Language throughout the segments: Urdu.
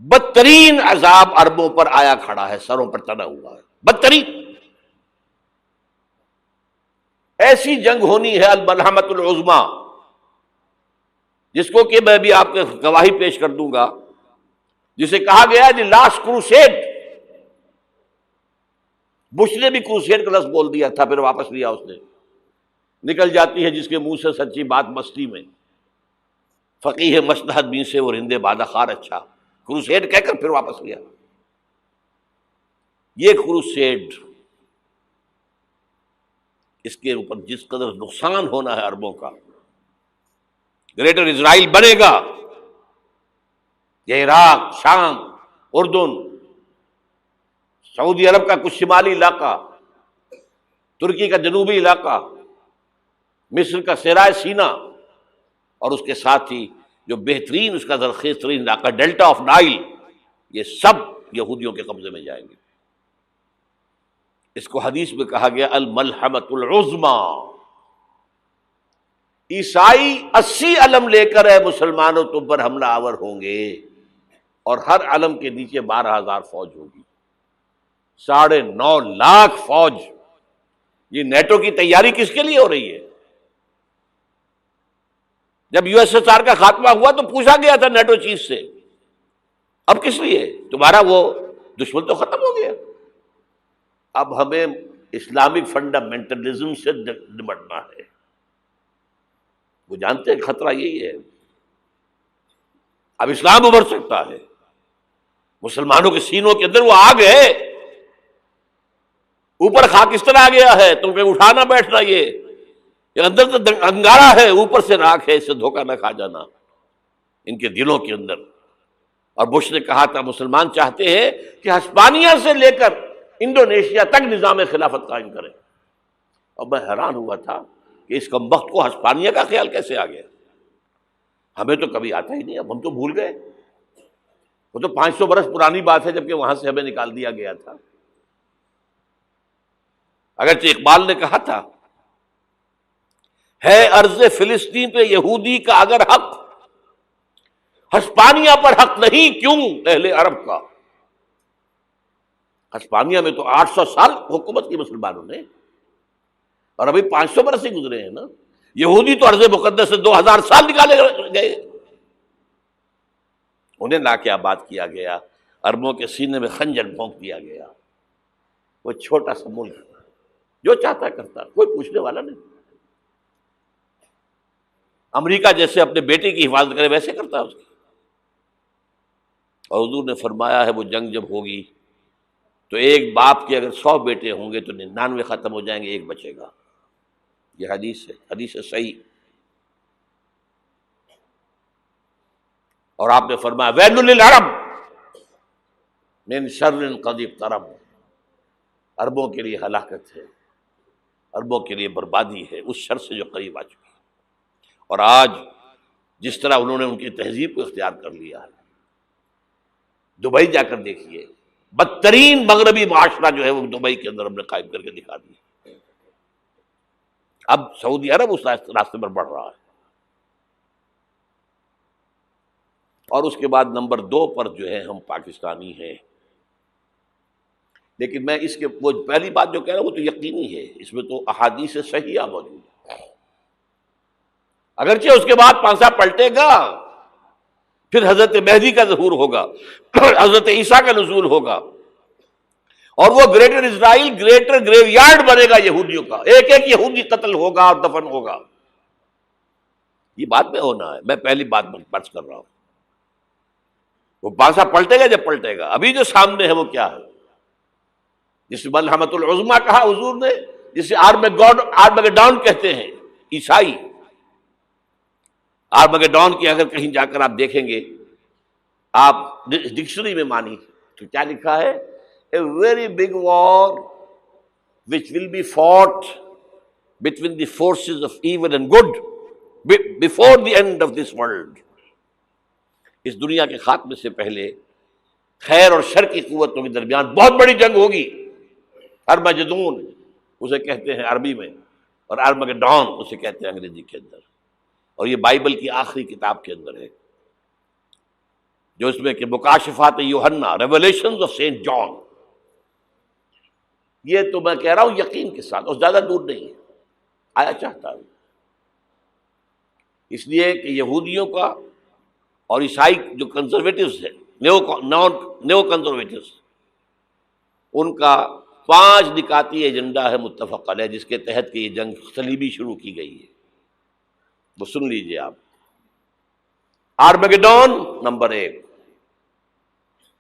بدترین عذاب عربوں پر آیا کھڑا ہے، سروں پر چڑھا ہوا ہے، بدترین۔ ایسی جنگ ہونی ہے الملحمۃ العظمی، جس کو کہ میں بھی آپ کے گواہی پیش کر دوں گا، جسے کہا گیا ہے دی لاسٹ کروسیڈ۔ بش نے بھی کروسیڈ کا لفظ بول دیا تھا، پھر واپس لیا اس نے۔ نکل جاتی ہے جس کے منہ سے سچی بات مستی میں، فقیہ مصلحت بین سے وہ رندے بادہ خار اچھا، کروسیڈ کہہ کر پھر واپس لیا۔ یہ کروسیڈ، اس کے اوپر جس قدر نقصان ہونا ہے عربوں کا، گریٹر اسرائیل بنے گا، یہ عراق، شام، اردن، سعودی عرب کا کچھ شمالی علاقہ، ترکی کا جنوبی علاقہ، مصر کا صحرائے سینا، اور اس کے ساتھ ہی جو بہترین اس کا زرخیز ترین علاقہ ڈیلٹا آف نائل، یہ سب یہودیوں کے قبضے میں جائیں گے۔ اس کو حدیث میں کہا گیا الملحمۃ العظمی۔ عیسائی 80 علم لے کر اے مسلمانوں تم پر حملہ آور ہوں گے، اور ہر علم کے نیچے 12,000 فوج ہوگی، 9.5 لاکھ فوج۔ یہ نیٹو کی تیاری کس کے لیے ہو رہی ہے؟ جب یو ایس ایس آر کا خاتمہ ہوا تو پوچھا گیا تھا نیٹو چیف سے، اب کس لیے؟ تمہارا وہ دشمن تو ختم ہو گیا، اب ہمیں اسلامک فنڈامنٹلزم سے نمٹنا ہے۔ وہ جانتے ہیں خطرہ یہی ہے، اب اسلام ابھر سکتا ہے، مسلمانوں کے سینوں کے اندر وہ آگ ہے، اوپر خاکستر آ گیا ہے، تم کہیں اٹھانا بیٹھنا، یہ اندر تو انگارہ ہے، اوپر سے راکھ ہے، اس سے دھوکہ نہ کھا جانا ان کے دلوں کے اندر۔ اور بش نے کہا تھا مسلمان چاہتے ہیں کہ ہسپانیہ سے لے کر انڈونیشیا تک نظام خلافت قائم کریں، اور میں حیران ہوا تھا کہ اس کمبخت کو ہسپانیہ کا خیال کیسے آ گیا؟ ہمیں تو کبھی آتا ہی نہیں، اب ہم تو بھول گئے، وہ تو 500 برس پرانی بات ہے، جبکہ وہاں سے ہمیں نکال دیا گیا تھا۔ اگرچہ اقبال نے کہا تھا ہے ارض فلسطین پہ یہودی کا اگر حق، ہسپانیہ پر حق نہیں کیوں اہل عرب کا؟ ہسپانیہ میں تو 800 سال حکومت کی مسلمانوں نے، اور ابھی 500 برس ہی گزرے ہیں نا۔ یہودی تو ارض مقدس سے 2000 سال نکالے گئے، انہیں لا کے آباد کیا گیا، عربوں کے سینے میں خنجر بھونک دیا گیا۔ وہ چھوٹا سا ملک جو چاہتا کرتا، کوئی پوچھنے والا نہیں۔ امریکہ جیسے اپنے بیٹے کی حفاظت کرے ویسے کرتا ہے اس کی۔ اور حضور نے فرمایا ہے وہ جنگ جب ہوگی تو ایک باپ کے اگر 100 بیٹے ہوں گے تو 99 ختم ہو جائیں گے، ایک بچے گا۔ یہ حدیث ہے، حدیث ہے صحیح۔ اور آپ نے فرمایا ویل للعرب من شر قد اقترب، عربوں کے لیے ہلاکت ہے، عربوں کے لیے بربادی ہے اس شر سے جو قریب آ چکی ہے۔ اور آج جس طرح انہوں نے ان کی تہذیب کو اختیار کر لیا ہے، دبئی جا کر دیکھیے، بدترین مغربی معاشرہ جو ہے وہ دبئی کے اندر ہم نے قائم کر کے دکھا دیا۔ اب سعودی عرب اس راستے پر بڑھ رہا ہے۔ اور اس کے بعد نمبر 2 پر جو ہے ہم پاکستانی ہیں، لیکن میں اس کے وہ پہلی بات جو کہہ رہا ہوں وہ تو یقینی ہے، اس میں تو احادیث صحیحہ موجود ہے۔ اگرچہ اس کے بعد پانسا پلٹے گا، پھر حضرت مہدی کا ظہور ہوگا، حضرت عیسیٰ کا نزول ہوگا، اور وہ گریٹر اسرائیل گریٹر گریو یارڈ بنے گا یہودیوں کا، ایک ایک یہودی قتل ہوگا اور دفن ہوگا۔ یہ بات میں ہونا ہے، میں پہلی بات بچ کر رہا ہوں۔ وہ پانسا پلٹے گا جب پلٹے گا، ابھی جو سامنے ہے وہ کیا ہے؟ جس ملحمۃ العظمی کہا حضور نے، جسے آرمگیڈون کہتے ہیں عیسائی۔ آرمگیڈون کی اگر کہیں جا کر آپ دیکھیں گے، آپ ڈکشنری میں مانی تو کیا لکھا ہے؟ A very big war which will be fought between the forces of evil and good before the end of this world۔ اس دنیا کے خاتمے سے پہلے خیر اور شر کی قوتوں کے درمیان بہت بڑی جنگ ہوگی۔ ارمجدون اسے کہتے ہیں عربی میں، اور آرمگیڈون اسے کہتے ہیں انگریزی کے اندر، اور یہ بائبل کی آخری کتاب کے اندر ہے۔ جو اس میں کہ مکاشفات یوحنا، ریولیشنز آف سینٹ جان، یہ تو میں کہہ رہا ہوں یقین کے ساتھ، اور زیادہ دور نہیں ہے، آیا چاہتا ہوں۔ اس لیے کہ یہودیوں کا اور عیسائی جو کنزرویٹوز ہیں، نیو کنزرویٹوز، ان کا 5 نکاتی ایجنڈا ہے متفق علیہ، جس کے تحت کہ یہ جنگ صلیبی شروع کی گئی ہے، وہ سن لیجئے آپ۔ آرمیگیڈون نمبر 1،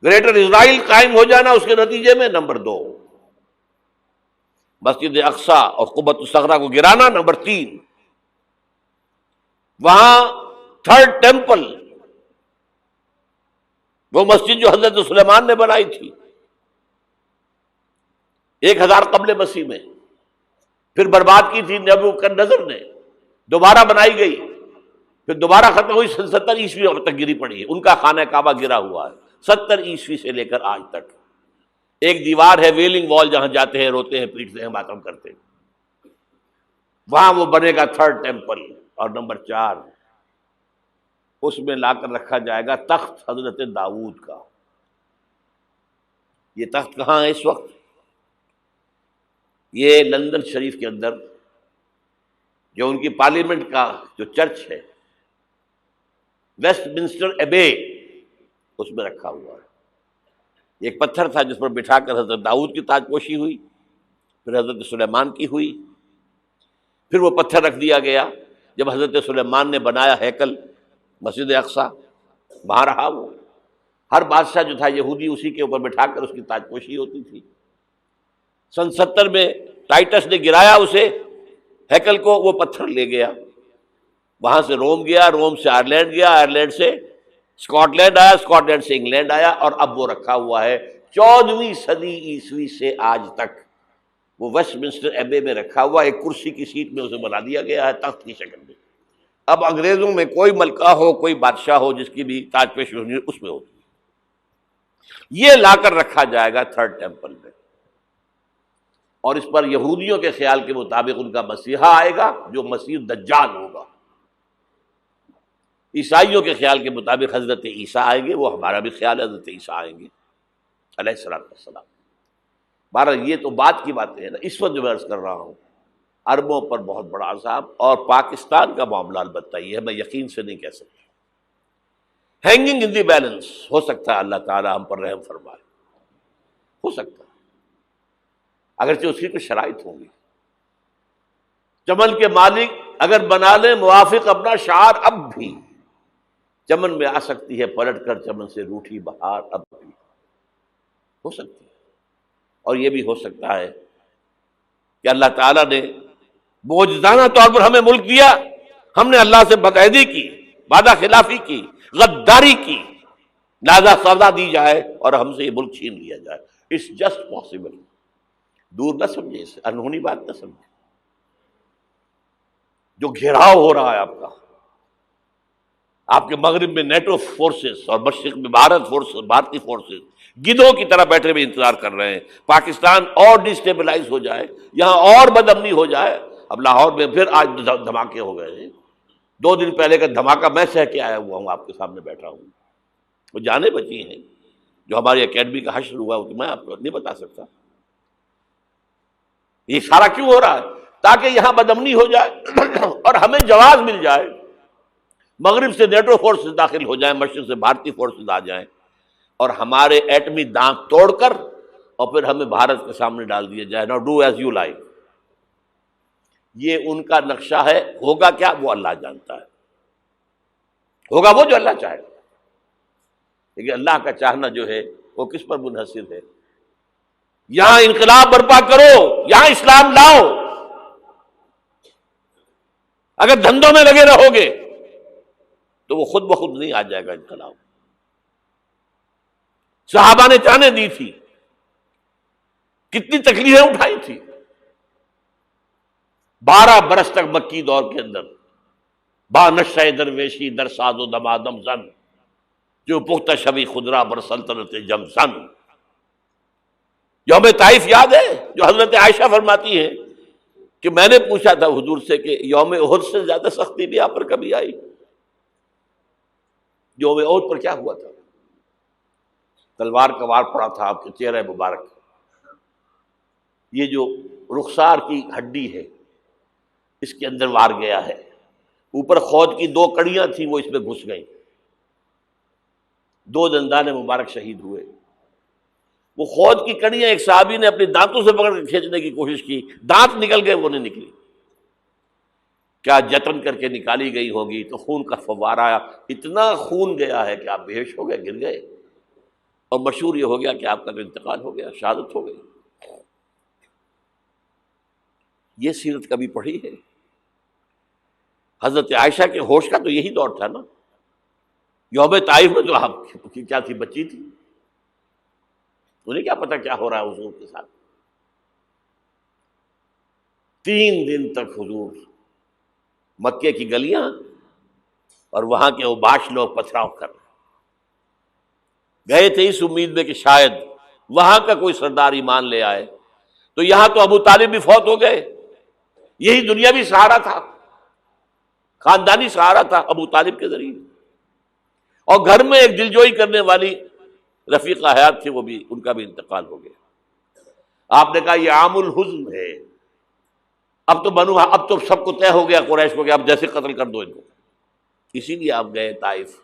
گریٹر اسرائیل قائم ہو جانا اس کے نتیجے میں نمبر 2، مسجد اقصی اور قبۃ الصخرہ کو گرانا نمبر 3، وہاں تھرڈ ٹیمپل، وہ مسجد جو حضرت سلیمان نے بنائی تھی 1000 قبل مسیح میں، پھر برباد کی تھی نبوکدنضر نے، دوبارہ بنائی گئی، پھر دوبارہ ختم ہوئی 70 عیسوی تک گری پڑی ہے، ان کا خانہ کعبہ گرا ہوا ہے 70 عیسوی سے لے کر آج تک۔ ایک دیوار ہے ویلنگ وال، جہاں جاتے ہیں، روتے ہیں، پیٹتے ہیں، ماتم کرتے ہیں، وہاں وہ بنے گا تھرڈ ٹیمپل۔ اور نمبر 4، اس میں لا کر رکھا جائے گا تخت حضرت داؤد کا۔ یہ تخت کہاں ہے اس وقت؟ یہ لندن شریف کے اندر، جو ان کی پارلیمنٹ کا جو چرچ ہے، ویسٹ منسٹر ایبے، اس میں رکھا ہوا ہے۔ ایک پتھر تھا جس پر بٹھا کر حضرت داؤد کی تاج پوشی ہوئی، پھر حضرت سلیمان کی ہوئی، پھر وہ پتھر رکھ دیا گیا جب حضرت سلیمان نے بنایا ہیکل مسجد اقصی، وہاں رہا وہ۔ ہر بادشاہ جو تھا یہودی اسی کے اوپر بٹھا کر اس کی تاج پوشی ہوتی تھی۔ سن 70 میں ٹائٹس نے گرایا اسے، ہیکل کو، وہ پتھر لے گیا، وہاں سے روم گیا، روم سے آئرلینڈ گیا، آئرلینڈ سے اسکاٹ لینڈ آیا، اسکاٹ لینڈ سے انگلینڈ آیا، اور اب وہ رکھا ہوا ہے 14ویں صدی عیسوی سے آج تک۔ وہ ویسٹ منسٹر ایبے میں رکھا ہوا، ایک کرسی کی سیٹ میں اسے بنا دیا گیا ہے تخت کی شکل میں۔ اب انگریزوں میں کوئی ملکہ ہو، کوئی بادشاہ ہو جس کی بھی تاج پوشی ہونی، اس میں ہوتی، یہ لا کر رکھا جائے گا تھرڈ ٹیمپل میں۔ اور اس پر یہودیوں کے خیال کے مطابق ان کا مسیحا آئے گا جو مسیح دجال ہوگا، عیسائیوں کے خیال کے مطابق حضرت عیسیٰ آئیں گے، وہ ہمارا بھی خیال ہے حضرت عیسیٰ آئیں گے علیہ السلام۔ بہرحال یہ تو بات کی باتیں ہیں نا، اس وقت جو میں عرض کر رہا ہوں عربوں پر بہت بڑا عذاب، اور پاکستان کا معاملہ البتہ یہ ہے، میں یقین سے نہیں کہہ سکتا، ہینگنگ ان دی بیلنس، ہو سکتا ہے اللہ تعالیٰ ہم پر رحم فرمائے، ہو سکتا ہے، اگرچہ اس کی کچھ شرائط ہوں گی۔ چمن کے مالک اگر بنا لیں موافق اپنا شعار، اب بھی چمن میں آ سکتی ہے پلٹ کر چمن سے روٹھی بہار، اب بھی ہو سکتی ہے۔ اور یہ بھی ہو سکتا ہے کہ اللہ تعالیٰ نے معجزانہ طور پر ہمیں ملک دیا، ہم نے اللہ سے بدعہدی کی، وعدہ خلافی کی، غداری کی، لہذا سزا دی جائے اور ہم سے یہ ملک چھین لیا جائے۔ اٹس جسٹ پاسبل، دور نہ سمجھے اسے، انہونی بات نہ سمجھے۔ جو گھیراؤ ہو رہا ہے آپ کے مغرب میں نیٹو فورسز اور مشرق میں بھارتی فورسز گدھوں کی طرح بیٹھے ہوئے انتظار کر رہے ہیں پاکستان اور ڈسٹیبلائز ہو جائے، یہاں اور بدامنی ہو جائے۔ اب لاہور میں پھر آج دھماکے ہو گئے ہیں، 2 دن پہلے کا دھماکہ میں سہ کے آیا ہوا ہوں، آپ کے سامنے بیٹھا ہوں، وہ جانیں بچی ہیں، جو ہماری اکیڈمی کا حشر ہوا تو میں آپ کو نہیں بتا سکتا۔ یہ سارا کیوں ہو رہا ہے؟ تاکہ یہاں بدامنی ہو جائے اور ہمیں جواز مل جائے، مغرب سے نیٹو فورسز داخل ہو جائیں، مشرق سے بھارتی فورسز آ جائیں، اور ہمارے ایٹمی دانت توڑ کر اور پھر ہمیں بھارت کے سامنے ڈال دیا جائے، نو ڈو ایز یو لائک۔ یہ ان کا نقشہ ہے، ہوگا کیا وہ اللہ جانتا ہے، ہوگا وہ جو اللہ چاہے، لیکن اللہ کا چاہنا جو ہے وہ کس پر منحصر ہے؟ یہاں انقلاب برپا کرو، یہاں اسلام لاؤ، اگر دھندوں میں لگے رہو گے تو وہ خود بخود نہیں آ جائے گا انقلاب۔ صحابہ نے جانیں دی تھی، کتنی تکلیفیں اٹھائی تھی، 12 برس تک مکی دور کے اندر با نشہ درویشی در ساز و دمادم زن، جو پختہ شبی خدرا بر سلطنت جم سن۔ یوم طائف یاد ہے جو حضرت عائشہ فرماتی ہے کہ میں نے پوچھا تھا حضور سے کہ یوم احد سے زیادہ سختی بھی آپ پر کبھی آئی؟ یوم احد پر کیا ہوا تھا؟ تلوار کا وار پڑا تھا آپ کے چہرہ مبارک. یہ جو رخسار کی ہڈی ہے اس کے اندر وار گیا ہے. اوپر خود کی 2 کڑیاں تھیں وہ اس میں گھس گئیں. 2 دندان مبارک شہید ہوئے. وہ خود کی کڑیاں ایک صحابی نے اپنے دانتوں سے پکڑ کے کھینچنے کی کوشش کی, دانت نکل گئے, وہ نہیں نکلی. کیا جتن کر کے نکالی گئی ہوگی تو خون کا فوارہ آیا, اتنا خون گیا ہے کہ آپ بے ہوش ہو گئے, گر گئے, اور مشہور یہ ہو گیا کہ آپ کا تو انتقال ہو گیا, شہادت ہو گئی. یہ سیرت کبھی پڑھی ہے؟ حضرت عائشہ کے ہوش کا تو یہی دور تھا نا. یوم طائف میں تو آپ کی کیا تھی, بچی تھی, انہیں کیا پتا کیا ہو رہا ہے حضور کے ساتھ. 3 دن تک حضور مکے کی گلیاں اور وہاں کے اوباش لوگ پتھراؤ کر رہے گئے تھے اس امید میں کہ شاید وہاں کا کوئی سردار ایمان لے آئے. تو یہاں تو ابو طالب بھی فوت ہو گئے, یہی دنیاوی سہارا تھا, خاندانی سہارا تھا ابو طالب کے ذریعے. اور گھر میں ایک دلجوئی کرنے والی رفیقہ حیات تھی, وہ بھی, ان کا بھی انتقال ہو گیا. آپ نے کہا یہ عام الحزن ہے, اب تو سب کو طے ہو گیا قریش کو کہ آپ جیسے قتل کر دو ان کو. اسی لیے آپ گئے طائف,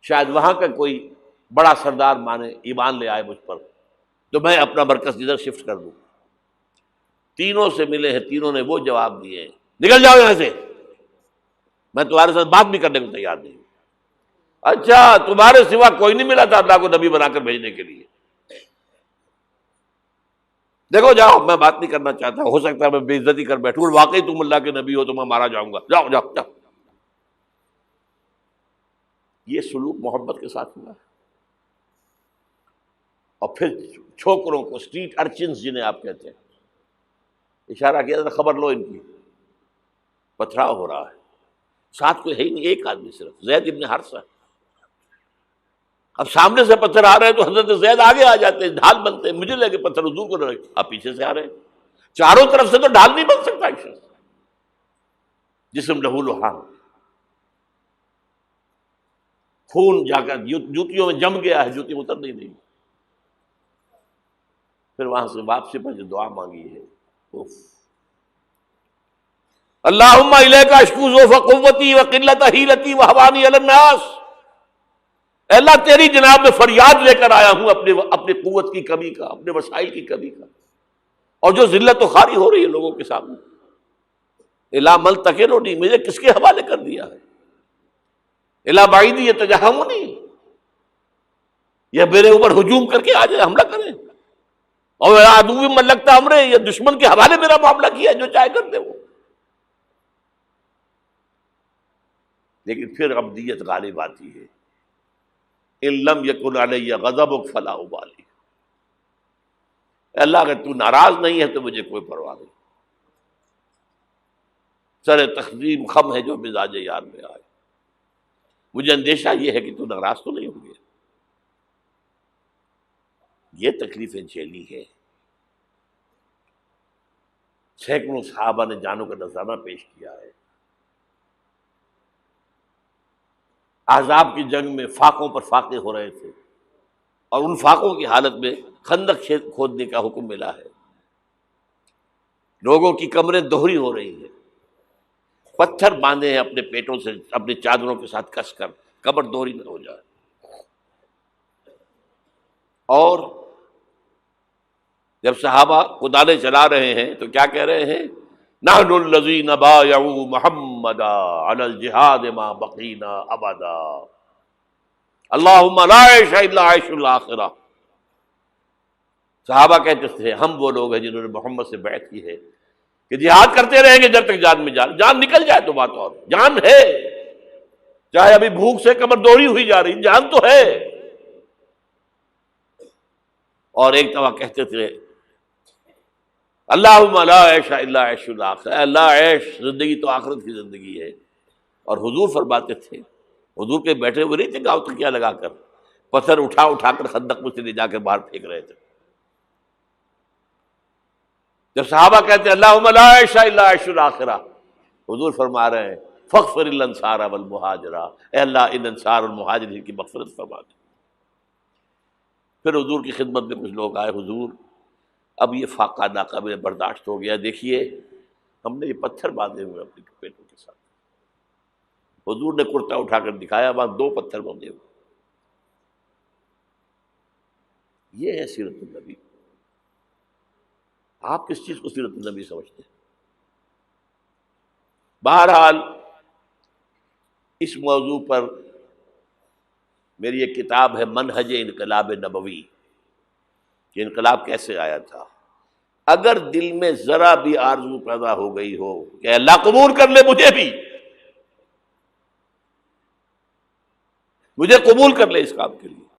شاید وہاں کا کوئی بڑا سردار مانے, ایمان لے آئے مجھ پر, تو میں اپنا مرکز ادھر شفٹ کر دوں. تینوں سے ملے ہیں, تینوں نے وہ جواب دیے ہیں, نکل جاؤ یہاں سے, میں تمہارے ساتھ بات بھی کرنے کو تیار نہیں. اچھا, تمہارے سوا کوئی نہیں ملا تھا اللہ کو نبی بنا کر بھیجنے کے لیے؟ دیکھو جاؤ, میں بات نہیں کرنا چاہتا, ہو سکتا ہے میں بے عزتی کر بیٹھوں, اور واقعی تم اللہ کے نبی ہو تو میں مارا جاؤں گا, جاؤ جاؤ جاؤ. یہ سلوک محبت کے ساتھ ہوا. اور پھر چھوکروں کو, اسٹریٹ ارچنز جنہیں آپ کہتے ہیں, اشارہ کیا تھا, خبر لو ان کی, پتھراؤ ہو رہا ہے. ساتھ کوئی ہے ہی نہیں, ایک آدمی صرف, زید ابن حارثہ. اب سامنے سے پتھر آ رہے ہیں تو حضرت زید آگے آ جاتے ہیں, ڈھال بنتے ہیں. مجھے لگے پتھر حضور کو رہے, آپ پیچھے سے آ رہے ہیں. چاروں طرف سے تو ڈھال نہیں بن سکتا ایک شخص, جسم لہو لہان, خون جا کر جوتیوں میں جم گیا ہے, جوتی اتر نہیں. پھر وہاں سے واپسی پر جو دعا مانگی ہے, اللہم الیک اشکو ضعف قوتی وقلت حیلتی وہوانی علی الناس. اے اللہ تیری جناب میں فریاد لے کر آیا ہوں اپنی قوت کی کمی کا, اپنے وسائل کی کمی کا, اور جو ذلت و خواری ہو رہی ہے لوگوں کے سامنے. الا ملتقنونی, مجھے کس کے حوالے کر دیا ہے؟ الا بعیدی یتجہمونی, یہ میرے اوپر ہجوم کر کے آ جائے, حملہ کریں. اور عدو من لگتا امرے, یہ دشمن کے حوالے میرا معاملہ کیا, جو چاہے کر دے وہ. لیکن پھر عبدیت غالب آتی ہے. ان لم یکن علی غضبک فلا ابالی. اللہ اگر تو ناراض نہیں ہے تو مجھے کوئی پرواہ نہیں. سر تقسیم خم ہے جو مزاج یار میں آئے. مجھے اندیشہ یہ ہے کہ تو ناراض تو نہیں ہوگی. یہ تکلیفیں جھیلی ہے. سینکڑوں صحابہ نے جانوں کا نذرانہ پیش کیا ہے. احزاب کی جنگ میں فاقوں پر فاقے ہو رہے تھے, اور ان فاقوں کی حالت میں خندق کھودنے کا حکم ملا ہے. لوگوں کی کمریں دوہری ہو رہی ہیں, پتھر باندھے ہیں اپنے پیٹوں سے, اپنے چادروں کے ساتھ کس کر, کمر دوہری نہ ہو جائے. اور جب صحابہ کدالیں چلا رہے ہیں تو کیا کہہ رہے ہیں؟ نحن الذین بایعوا محمدا علی الجہاد ما بقینا ابدا اللہم لا عیش الا عیش الاخرہ. صحابہ کہتے تھے ہم وہ لوگ ہیں جنہوں نے محمد سے بیعت کی ہے کہ جہاد کرتے رہیں گے جب تک جان میں جان نکل جائے تو بات اور, جان ہے, چاہے ابھی بھوک سے کمر دوہری ہوئی جا رہی, جان تو ہے. اور ایک دفعہ کہتے تھے اللہم لا عیش الا عیش الاخرہ, اللہ عیش زندگی تو آخرت کی زندگی ہے. اور حضور فرماتے تھے, حضور کے بیٹھے ہوئے نہیں تھے گاؤں تکیہ لگا کر, پتھر اٹھا کر خندق میں سے لے جا کے باہر پھینک رہے تھے. جب صحابہ کہتے ہیں اللہم لا عیش الا عیش الاخرہ, حضور فرما رہے ہیں فاغفر الانصار والمہاجرہ, اے اللہ ان انصار اور مہاجرین کی مغفرت فرما دے. پھر حضور کی خدمت میں کچھ لوگ آئے، حضور اب یہ فاقہ ناقابل برداشت ہو گیا، دیکھیے ہم نے یہ پتھر باندھے ہوئے اپنے پیٹوں کے ساتھ۔ حضور نے کرتا اٹھا کر دکھایا، وہاں 2 پتھر باندھے ہوئے۔ یہ ہے سیرت النبی۔ آپ کس چیز کو سیرت النبی سمجھتے ہیں؟ بہرحال اس موضوع پر میری ایک کتاب ہے منہج انقلاب نبوی، کہ انقلاب کیسے آیا تھا۔ اگر دل میں ذرا بھی آرزو پیدا ہو گئی ہو کہ اللہ قبول کر لے مجھے بھی، مجھے قبول کر لے اس کام کے لیے،